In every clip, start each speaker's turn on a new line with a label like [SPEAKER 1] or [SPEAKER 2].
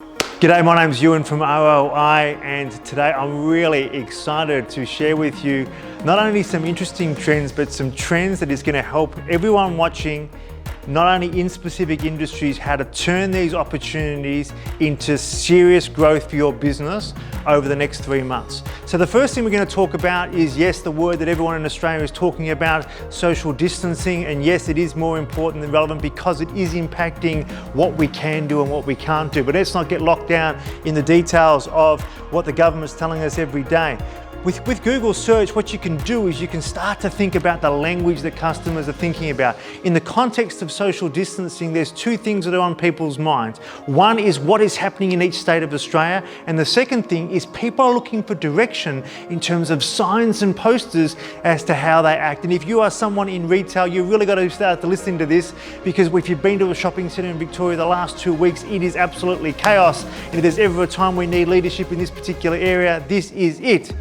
[SPEAKER 1] G'day, my name's Ewan from ROI, and today I'm really excited to share with you not only some interesting trends, but some trends that is going to help everyone watching, not only in specific industries, how to turn these opportunities into serious growth for your business over the next 3 months. So the first thing we're going to talk about is, yes, the word that everyone in Australia is talking about, social distancing, and yes, it is more important and relevant because it is impacting what we can do and what we can't do. But let's not get locked down in the details of what the government's telling us every day. With Google search, what you can do is you can start to think about the language that customers are thinking about. In the context of social distancing, there's two things that are on people's minds. One is what is happening in each state of Australia, and the second thing is people are looking for direction in terms of signs and posters as to how they act. And if you are someone in retail, you've really got to start to listen to this, because if you've been to a shopping centre in Victoria the last 2 weeks, it is absolutely chaos. And if there's ever a time we need leadership in this particular area, this is it.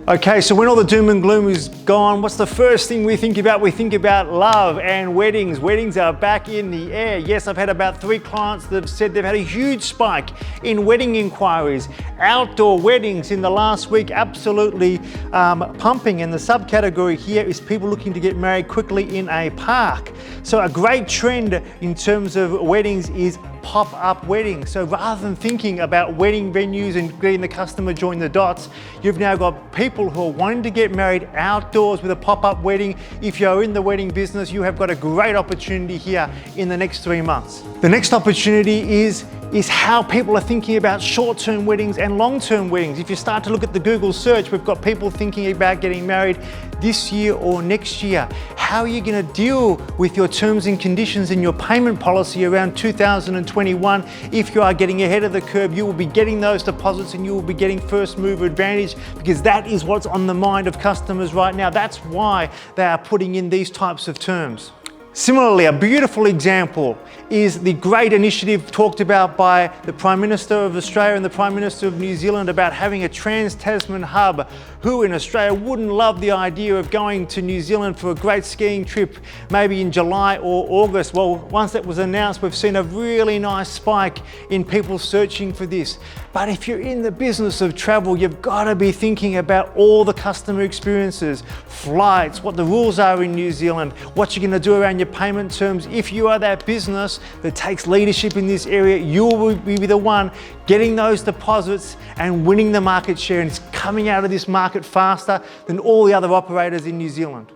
[SPEAKER 1] Okay, so when all the doom and gloom is gone, what's the first thing we think about? We think about love and weddings. Weddings are back in the air. Yes, I've had about 3 clients that have said they've had a huge spike in wedding inquiries. Outdoor weddings in the last week absolutely pumping, and the subcategory here is people looking to get married quickly in a park. So a great trend in terms of weddings is pop-up weddings. So rather than thinking about wedding venues and getting the customer join the dots, you've now got people who are wanting to get married outdoors with a pop-up wedding. If you're in the wedding business, you have got a great opportunity here in the next 3 months. The next opportunity is how people are thinking about short-term weddings and long-term weddings. If you start to look at the Google search, we've got people thinking about getting married this year or next year. How are you going to deal with your terms and conditions and your payment policy around 2021? If you are getting ahead of the curve, you will be getting those deposits and you will be getting first mover advantage, because that is what's on the mind of customers right now. That's why they are putting in these types of terms. Similarly, a beautiful example is the great initiative talked about by the Prime Minister of Australia and the Prime Minister of New Zealand about having a trans-Tasman hub. Who in Australia wouldn't love the idea of going to New Zealand for a great skiing trip, maybe in July or August? Well, once that was announced, we've seen a really nice spike in people searching for this. But if you're in the business of travel, you've got to be thinking about all the customer experiences, flights, what the rules are in New Zealand, what you're going to do around your payment terms. If you are that business that takes leadership in this area, you will be the one getting those deposits and winning the market share, and it's coming out of this market faster than all the other operators in New Zealand.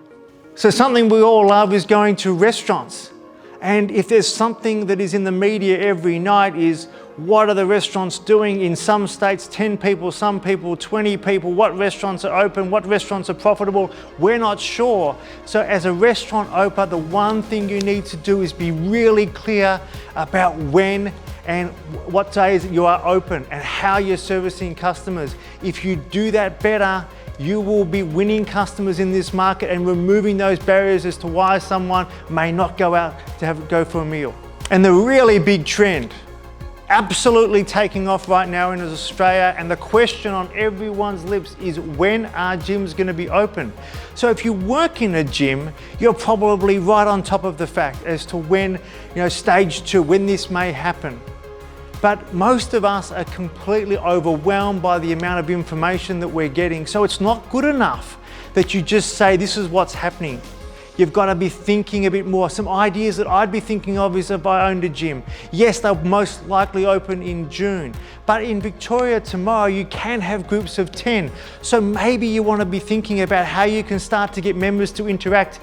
[SPEAKER 1] So something we all love is going to restaurants. And if there's something that is in the media every night is, what are the restaurants doing? In some states, 10 people, some people, 20 people. What restaurants are open? What restaurants are profitable? We're not sure. So as a restaurant owner, the one thing you need to do is be really clear about when and what days you are open and how you're servicing customers. If you do that better, you will be winning customers in this market and removing those barriers as to why someone may not go out to go for a meal. And the really big trend, absolutely taking off right now in Australia, and the question on everyone's lips is, when are gyms going to be open? So if you work in a gym, you're probably right on top of the fact as to when, stage 2, when this may happen. But most of us are completely overwhelmed by the amount of information that we're getting. So it's not good enough that you just say, this is what's happening. You've got to be thinking a bit more. Some ideas that I'd be thinking of is if I owned a gym. Yes, they'll most likely open in June. But in Victoria tomorrow, you can have groups of 10. So maybe you want to be thinking about how you can start to get members to interact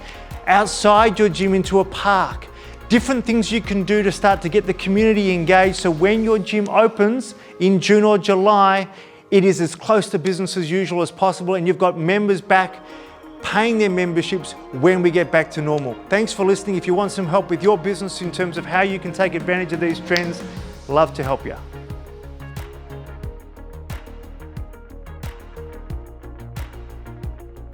[SPEAKER 1] outside your gym into a park. Different things you can do to start to get the community engaged, so when your gym opens in June or July, it is as close to business as usual as possible, and you've got members back paying their memberships when we get back to normal. Thanks for listening. If you want some help with your business in terms of how you can take advantage of these trends, love to help you.